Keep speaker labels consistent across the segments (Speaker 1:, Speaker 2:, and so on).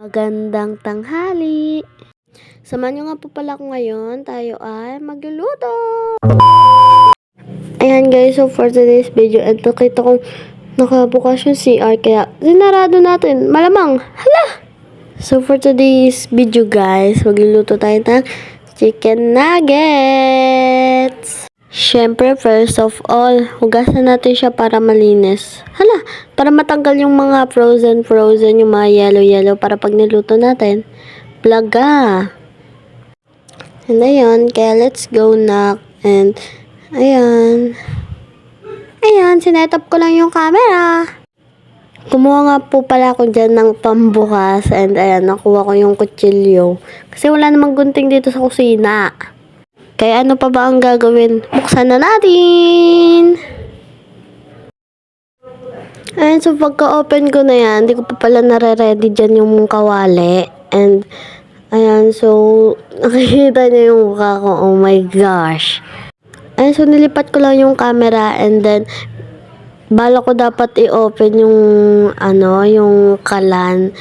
Speaker 1: Magandang tanghali! Samahan niyo nga po pala ako ngayon. Tayo ay magluluto! Ayan guys, so for today's video, ito kita kong nakabukas yung CR kaya sinarado natin. Malamang! Hala! So for today's video guys, magluluto tayo ng chicken nuggets! Siyempre, first of all, hugasan natin siya para malinis. Hala, para matanggal yung mga frozen, yung mga yellow, para pag niluto natin, plaga. And ayun, kaya let's go na. And, ayan, sinetap ko lang yung camera. Kumuha nga po pala ako dyan ng pambukas. And ayan, nakuha ko yung kutsilyo. Kasi wala namang gunting dito sa kusina. Kaya ano pa ba ang gagawin? Buksan na natin! Ayan, so pagka-open ko na yan, hindi ko pa pala nare-ready dyan yung kawali. And, ayan, so, nakikita niyo yung mukha ko. Oh my gosh! Ayan, so nilipat ko lang yung camera and then, bala ko dapat i-open yung, yung kalan.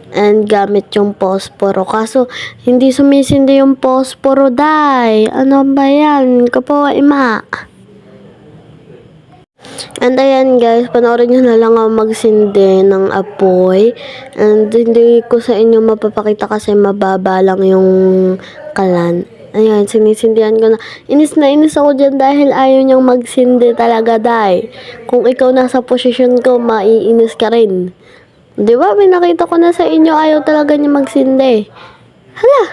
Speaker 1: And gamit yung posporo. Kaso, hindi sumisindi yung posporo, day. Ano ba yan? Kapo, ima. And ayan guys, panoorin nyo na lang ako magsindi ng apoy. And hindi ko sa inyo mapapakita kasi mababa lang yung kalan. Ayan, sinisindihan ko na. Inis ako dyan dahil ayaw niyang magsindi talaga, day. Kung ikaw nasa posisyon ko, maiinis ka rin. Di ba? Pinakita ko na sa inyo, ayaw talaga niya magsindi. Hala!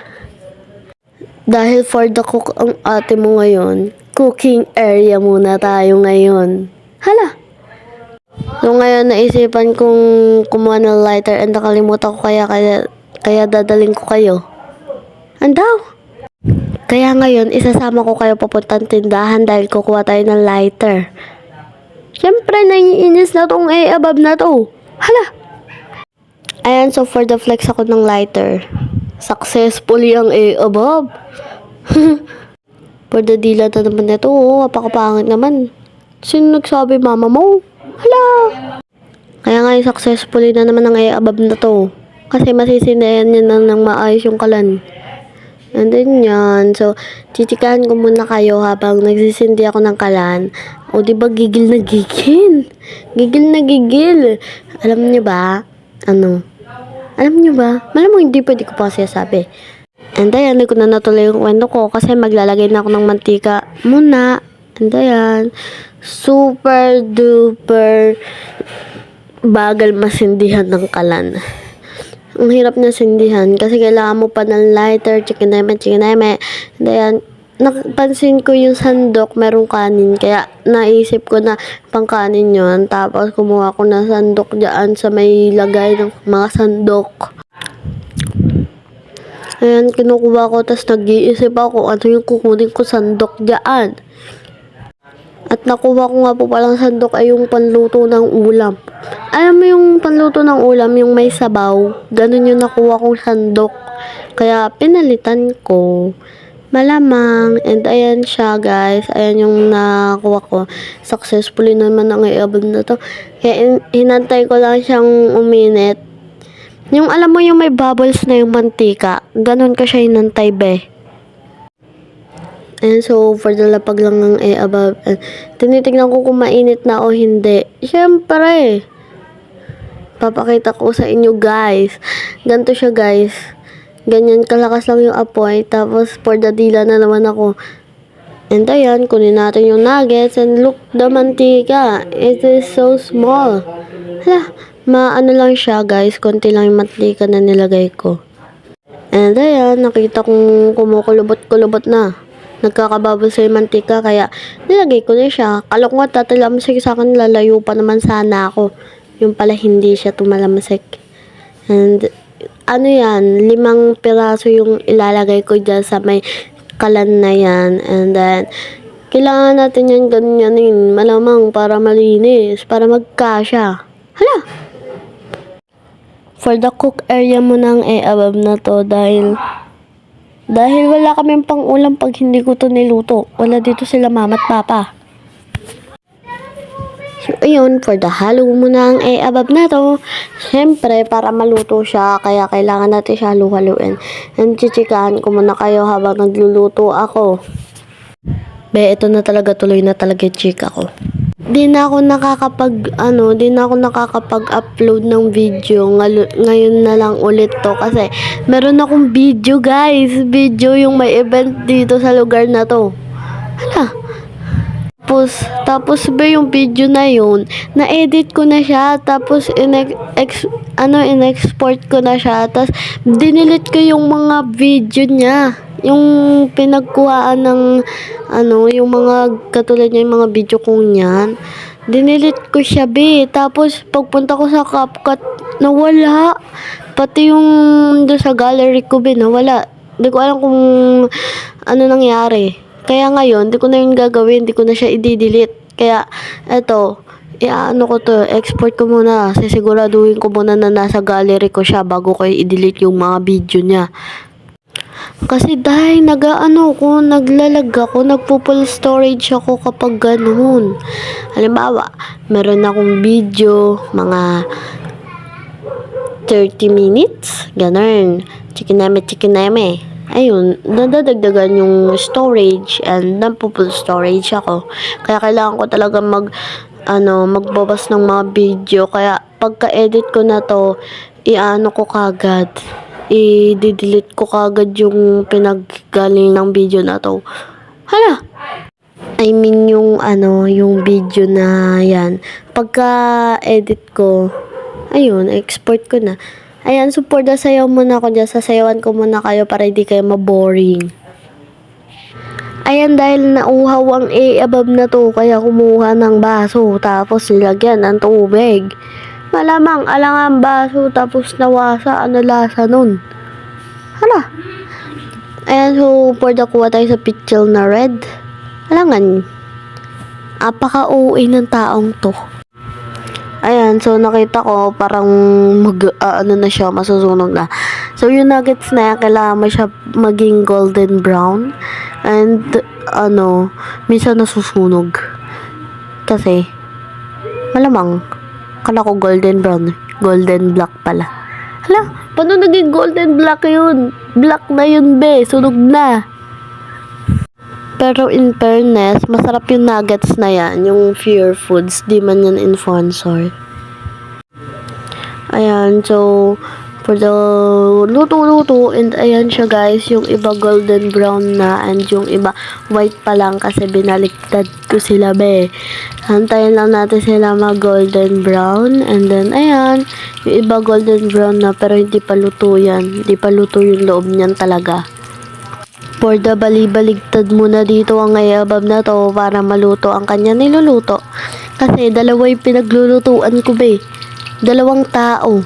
Speaker 1: Dahil for the cook ang ate mo ngayon, cooking area muna tayo ngayon. Hala! So ngayon, naisipan kong kumuha ng lighter and nakalimutan ko kaya dadaling ko kayo. Andaw! Kaya ngayon, isasama ko kayo papuntang tindahan dahil kukuha tayo ng lighter. Siyempre, naiinis na tong above na to. Hala! Ayan, so for the flex ako ng lighter. Successfully ang above. For the dila na naman ito, apakapangit naman. Sino nagsabi, mama mo? Hala! Kaya nga successfully na naman ang above na to. Kasi masisindayan niya na ng maayos yung kalan. And then yan, so titikahan ko muna kayo habang nagsisindi ako ng kalan. O diba gigil na gigil? Gigil na gigil. Alam niyo ba? Alam niyo ba? Malamang hindi pwede ko pa sabi. And ayan, hindi ko na natuloy yung kwento ko kasi maglalagay na ako ng mantika muna. And ayan, super duper bagal masindihan ng kalan. Ang hirap na sindihan kasi kailangan mo pa ng lighter, chicken eme. And ayan, napansin ko yung sandok, merong kanin. Kaya naisip ko na pang kanin yun. Tapos kumuha ko na sandok dyan sa may lagay ng mga sandok. Ayan, kinukuha ko. Tapos nag-iisip ako ano yung kukunin ko sandok dyan. At nakuha ko nga po palang sandok ay yung panluto ng ulam. Alam mo yung panluto ng ulam, yung may sabaw. Ganun yung nakuha kong sandok. Kaya pinalitan ko. Malamang. And ayan siya guys. Ayan yung nakuha ko. Successfully naman ang i-above na to. Kaya hinantay ko lang siyang uminit. Yung alam mo yung may bubbles na yung mantika. Ganon ka siya hinantay be. And so for the lapag lang ng i-above. Tinitignan ko kung mainit na o hindi. Siyempre. Papakita ko sa inyo guys. Ganito siya guys. Ganyan kalakas lang yung apoy. Tapos for the dila na naman ako. And ayan, kunin natin yung nuggets. And look, the mantika. It is so small. Hala, maano lang siya guys. Konti lang yung mantika na nilagay ko. And ayan, nakita kong kumukulubot-kulubot na. Nagkakababol sa yung mantika. Kaya nilagay ko na siya. Kala ko nga tatalamasik sa akin. Lalayo pa naman sana ako. Yung pala hindi siya tumalamasik. And ano yan, 5 piraso yung ilalagay ko dyan sa may kalan na yan. And then, kailangan natin yan ganyanin. Malamang para malinis. Para magkasya. Hala! For the cook area mo ng above na to dahil wala kaming pang ulam pag hindi ko to niluto. Wala dito sila mama at papa. So, ayun, for the halo muna ang abab na to. Siyempre, para maluto siya, kaya kailangan natin siya halu-haluin. And chichikahan ko muna kayo habang nagluluto ako. Ito na talaga, tuloy na talaga chika ko. Di na ako nakakapag-upload ng video. Ngayon na lang ulit to kasi meron akong video, guys. Video yung may event dito sa lugar na to. Hala. Tapos ba yung video na yun, na-edit ko na siya, tapos in-export ko na siya, tapos dinilit ko yung mga video niya, yung pinagkuhaan ng, yung mga, katulad niya, yung mga video kong yan, dinilit ko siya, tapos pagpunta ko sa CapCut, nawala, pati yung doon sa gallery ko, nawala, hindi ko alam kung ano nangyari. Kaya ngayon, di ko na yun gagawin, di ko na siya i-delete. Kaya, eto, export ko muna. Sisiguraduhin ko muna na nasa gallery ko siya bago ko i-delete yung mga video niya. Kasi dahil naglalag ako, nagpo-full storage ako kapag ganoon. Halimbawa, meron akong video, mga 30 minutes, ganun. Chikineme. Ayun, nadadagdagan yung storage and nagpo-full storage ako. Kaya kailangan ko talaga magbabas ng mga video. Kaya pagka-edit ko na to, ko kagad. I-delete ko kagad yung pinaggaling ng video na to. Hala! I mean yung video na yan. Pagka-edit ko, ayun, export ko na. Ayan, so for the sayaw muna ako dyan. Sasayawan ko muna kayo para hindi kayo maboring. Ayan, dahil nauhaw ang abab na to, kaya kumuha ng baso, tapos nilagyan ng tubig. Malamang alangan baso, tapos nawasa, lasa nun? Hala. Ayan, so for the kuha tayo sa pitchel na red. Alangan. Apaka-OA ng taong to. Ayan, so nakita ko parang na siya, masusunog na. So yung nuggets na yan, kailangan mo siya maging golden brown. And minsan nasusunog. Kasi malamang kala ko golden brown, golden black pala. Hala, paano naging golden black yun? Black na yun, sunog na. Pero in fairness, masarap yung nuggets na yan, yung Fear Foods, di man yan sponsor. Ayan, so, for the luto-luto, and ayan siya guys, yung iba golden brown na, and yung iba white pa lang kasi binaliktad ko sila, Hantayin lang natin sila golden brown, and then ayan, yung iba golden brown na, pero hindi pa luto yan, hindi pa luto yung loob niyan talaga. For the balibaligtad muna dito ang abab na to para maluto ang kanya niluluto. Kasi dalawa yung pinaglulutuan ko, Dalawang tao.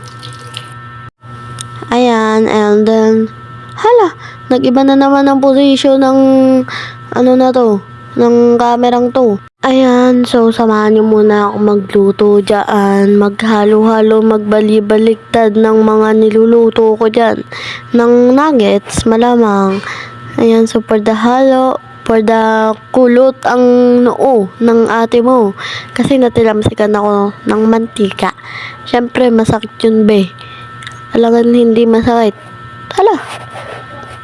Speaker 1: Ayan, and then, hala, nag-iba na naman ang position ng, ng kamerang to. Ayan, so samahan nyo muna ako magluto dyan, maghalo-halo, magbalibaligtad ng mga niluluto ko dyan. Ng nuggets, malamang. Ayan, so for the halo, for the kulot ang noo ng ate mo. Kasi natilamsikan ako ng mantika. Siyempre, masakit yun, Alangan hindi masakit. Hala.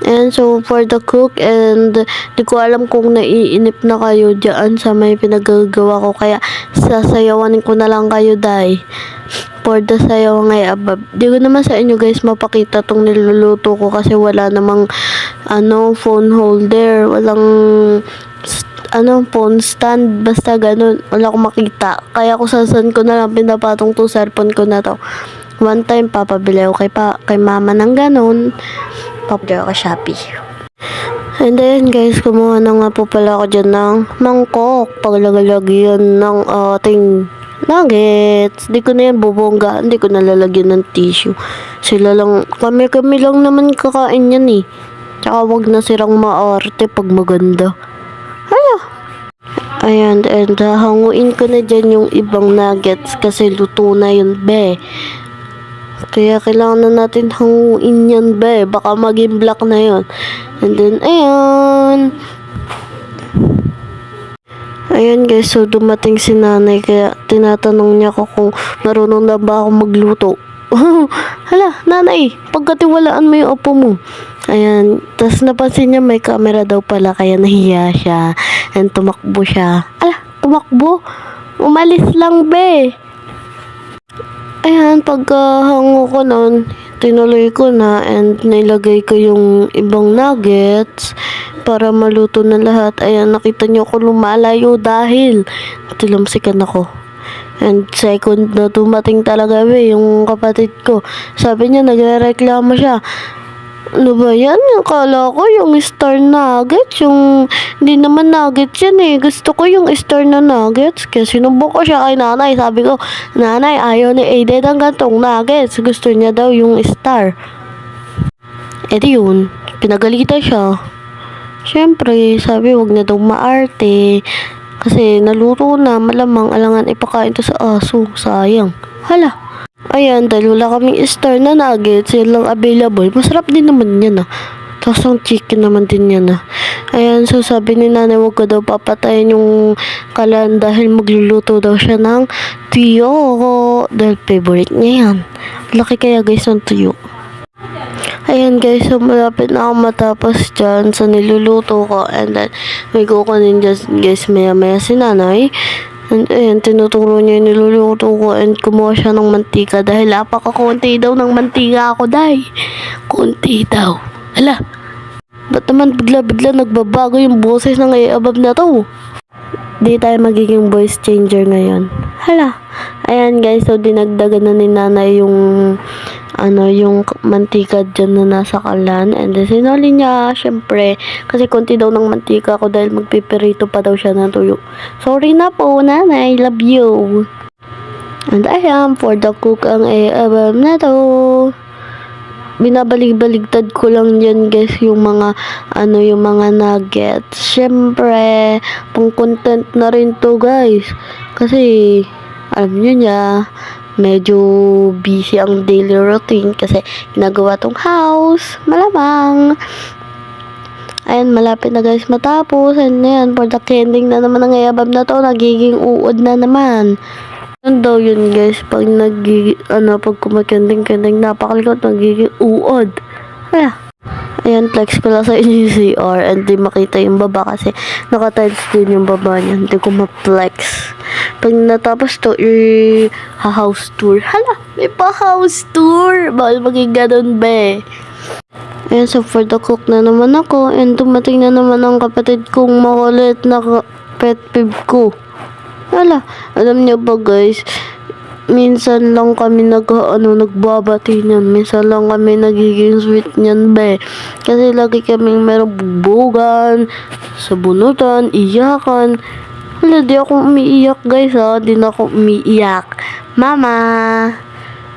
Speaker 1: And so, for the cook, and di ko alam kung naiinip na kayo dyan sa may pinagagawa ko. Kaya, sasayawan ko na lang kayo, for the sayaw abab. Di ko naman sa inyo guys mapakita tong niluluto ko kasi wala namang phone holder, walang phone stand, basta ganun, wala akong makita. Kaya ko sasan ko na lang pinapatong to cellphone ko na to. One time papabili ako kay mama ng ganun, papabili ako Shopee. And then guys, kumuha na nga po pala ako dyan ng mangkok paglalagyan ng ating nuggets. Di ko na yan bubongga, hindi ko nalalagyan ng tissue. Sila lang, kami lang naman kakain yan Tsaka wag na sirang maarte pag maganda. Hala. Ayan, and hanguin ko na dyan yung ibang nuggets kasi luto na yun, Kaya kailangan na natin hanguin yan, Baka maging black na yun. And then, ayan. Ayan guys, so dumating si nanay kaya tinatanong niya ako kung marunong na ba ako magluto. Hala, nanay, pagkatiwalaan mo yung apo mo. Ayan, tas napansin niya may camera daw pala kaya nahiya siya. And tumakbo siya. Ala, tumakbo? Umalis lang be. Ayan, pagkahango ko nun, tinuloy ko na and nilagay ko yung ibang nuggets para maluto na lahat. Ayan, nakita niyo ako lumalayo dahil tilamsikan ako. And second na dumating talaga yung kapatid ko. Sabi niya, nagrereklamo siya. Ano ba yan? Akala ko yung star nuggets. Yung hindi naman nuggets yan eh. Gusto ko yung star na nuggets. Kaya sinubok ko siya kay nanay. Sabi ko, nanay, ayaw ni Aiden ng gantong nuggets. Gusto niya daw yung star. E di yun, pinagalitan siya. Siyempre, sabi wag na daw maarte. Kasi naluto na, malamang alangan ipakain to sa aso. Sayang. Hala. Ayan, dahil wala kaming star na nuggets, yan lang available. Masarap din naman yan ah. Tapos ang chicken naman din yan ah. Ayan, so sabi ni nanay wag ko daw papatayin yung kalan dahil magluluto daw siya ng tuyo. Dahil favorite niya yan. Laki kaya guys ng tuyo. Ayan guys, so malapit na ako matapos dyan sa niluluto ko. And then, may kukunin dyan guys maya si nanay. And ayan, tinuturo niya yung niluluto ko and kumuha siya ng mantika dahil napaka-konti daw ng mantika ako dahil. Konti daw. Hala, ba't naman bigla-bigla nagbabago yung boses ng above na to? Di tayo magiging voice changer ngayon. Hala. Ayan guys, so dinagdagan na ni nanay yung yung mantika dyan na nasa kalan. And then sinuli niya, syempre, kasi konti daw ng mantika ko dahil magpipirito pa daw siya ng tuyo. Sorry na po, nanay. Love you. And ayan, for the cook ang abam na to. Binabalig-baligtad ko lang dyan guys yung mga yung mga nuggets. Syempre, pang content na rin to guys. Kasi, alam nyo niya, medyo busy ang daily routine kasi ginagawa tong house. Malamang. Ayan, malapit na guys matapos. And ayan, for the ending na naman ng ayabab na to, nagiging uod na naman. Ano daw yun guys, pag pag kumakending-kending, napakalikot, nagiging uod. Ayan, flex ko lang sa inyo yung CR and di makita yung baba kasi naka-tiles din yung baba niya. Hindi ko ma-flex. Pag natapos to, house tour. Hala, may pa-house tour. Bawal maging ganun, be. Ayan, so for the cook na naman ako and dumating na naman ang kapatid kong makulit na pet peeve ko. Hala, alam niyo ba guys, minsan lang kami nagbabati niyan. Minsan lang kami nagiging sweet niyan, be. Kasi lagi kaming merong bubugan, sabunutan, iyakan. Wala, di ako umiiyak, guys, ha. Di na ako umiiyak. Mama,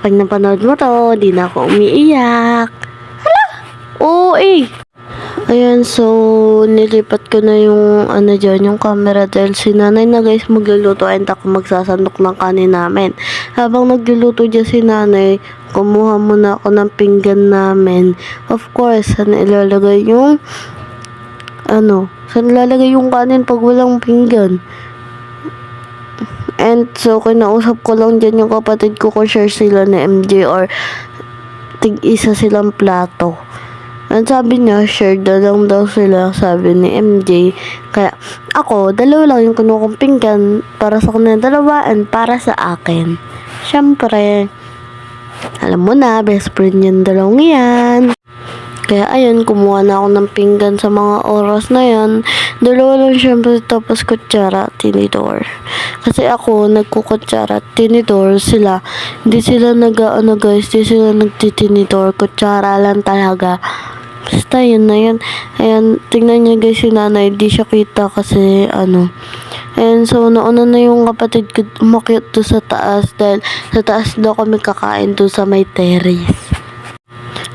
Speaker 1: pag napanood mo to, di na ako umiiyak. Hala, oo eh. Ayan, so, nilipat ko na yung, dyan, yung camera dahil si nanay na guys magluluto and ako magsasandok ng kanin namin. Habang nagluluto dyan si nanay, kumuha muna ako ng pinggan namin. Of course, saan ilalagay yung, saan ilalagay yung kanin pag walang pinggan? And so, kinausap ko lang dyan yung kapatid ko kung share sila na MJ or tig-isa silang plato. At sabi niya, share na lang daw sila, sabi ni MJ. Kaya, ako, dalawa lang yung kinukong pinggan para sa kanila dalawa and para sa akin. Siyempre, alam mo na, best friend yung dalawang yan. Kaya, ayun, kumuha na ako ng pinggan sa mga oras na yan. Dalawa lang siyempre, tapos kutsara, tinidor. Kasi ako, nagkukutsara, tinidor sila. Hindi sila guys, hindi sila nagtitinidor. Kutsara lang talaga. Basta yun na yun. Ayan, tingnan niya guys si nanay. Di siya kita kasi And so, nauna na yung kapatid ko umakyat to sa taas. Dahil sa taas daw kami kakain to sa may terrace.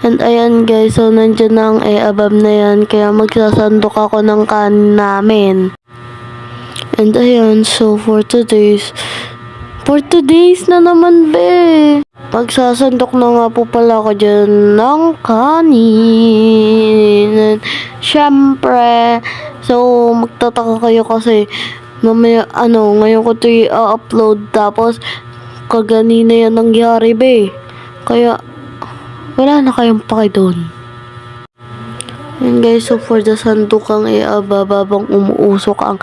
Speaker 1: And ayan guys, so nandyan na ang abab na yan. Kaya magsasandok ako ng kanin namin. And ayan, so for today's na naman, be. Magsasandok na nga po pala ako dyan ng kanin. Siyempre, so magtataka kayo kasi Mamaya, ngayon ko ito i-upload. Tapos, kaganina yan nangyari, be. Kaya, wala na kayong paki doon. And guys, so for the sandukang bababang umuusok ang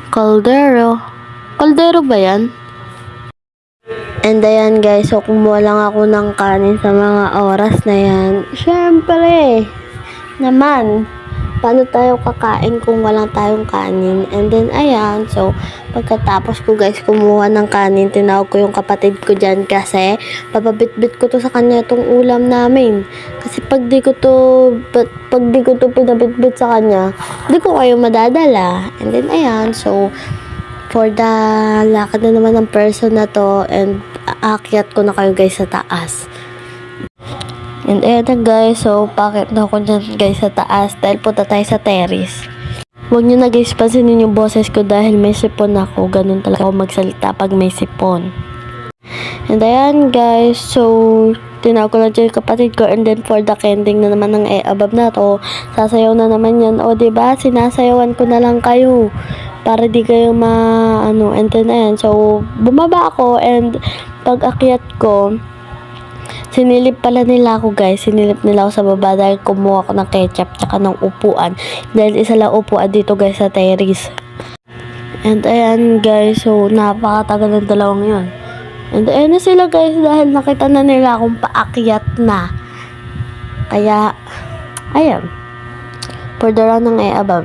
Speaker 1: kaldero. Kaldero ba yan? And ayan guys, so kumuha lang ako ng kanin sa mga oras na yan. Syempre, naman, paano tayo kakain kung walang tayong kanin? And then ayan, so pagkatapos ko guys kumuha ng kanin, tinawag ko yung kapatid ko dyan kasi papabitbit ko to sa kanya itong ulam namin. Kasi pag di ko to pinabitbit sa kanya, di ko kayo madadala. And then ayan, so for the lakad na naman ng person na to, and aakyat ko na kayo guys sa taas. And ayan na guys, so pakit na ako dyan guys sa taas dahil punta tayo sa terrace. Huwag nyo na guys pansinin yung boses ko dahil may sipon ako. Ganun talaga ako magsalita pag may sipon. And ayan guys, so tinawag ko lang dyan yung kapatid ko, and then for the kending na naman ng above na to, sasayaw na naman yan. O diba, sinasayawan ko na lang kayo para di kayo and then ayan, so bumaba ako, and pag akyat ko, sinilip pala nila ako guys, sinilip nila ako sa baba dahil kumuha ako ng ketchup tsaka ng upuan, dahil isa lang upuan dito guys sa terrace. And ayan guys, so napakatagal ng dalawang yun. And ayan na sila guys dahil nakita na nila akong paakyat na. Kaya ayan, for the run ng above.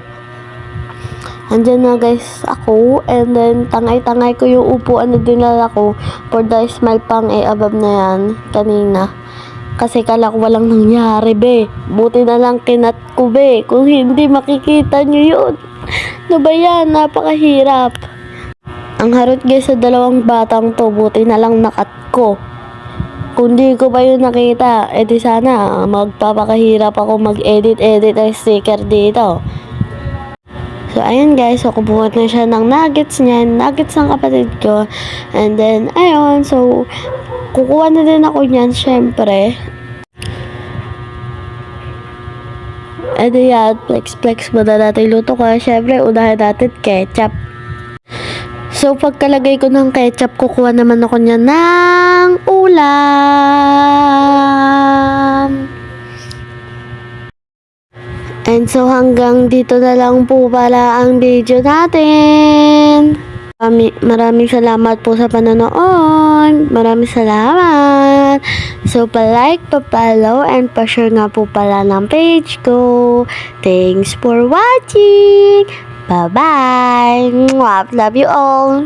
Speaker 1: Andyan na guys ako, and then tangay-tangay ko yung upuan na dinala ko for the smile pang above na yan kanina. Kasi kala ko walang nangyari, be. Buti na lang kinat ko, be. Kung hindi, makikita nyo yun. Ano ba yan? Napakahirap. Ang harot guys sa dalawang batang to, buti na lang nakat ko. Kung di ko pa yun nakita, edi sana magpapakahirap ako mag-edit ang sticker dito. So, ayan guys. So, kumuha na siya ng nuggets niyan. Nuggets ng kapatid ko. And then, ayun. So, kukuha na din ako niyan, syempre. And yan, flex muna natin luto ko. Syempre, unahin natin ketchup. So, pagkalagay ko ng ketchup, kukuha naman ako niyan ng ulam. And so hanggang dito na lang po pala ang video natin. Maraming salamat po sa panonood. Maraming salamat. So pa-like, pa-follow, and pa-share nga po pala ng page ko. Thanks for watching. Bye-bye. Love you all.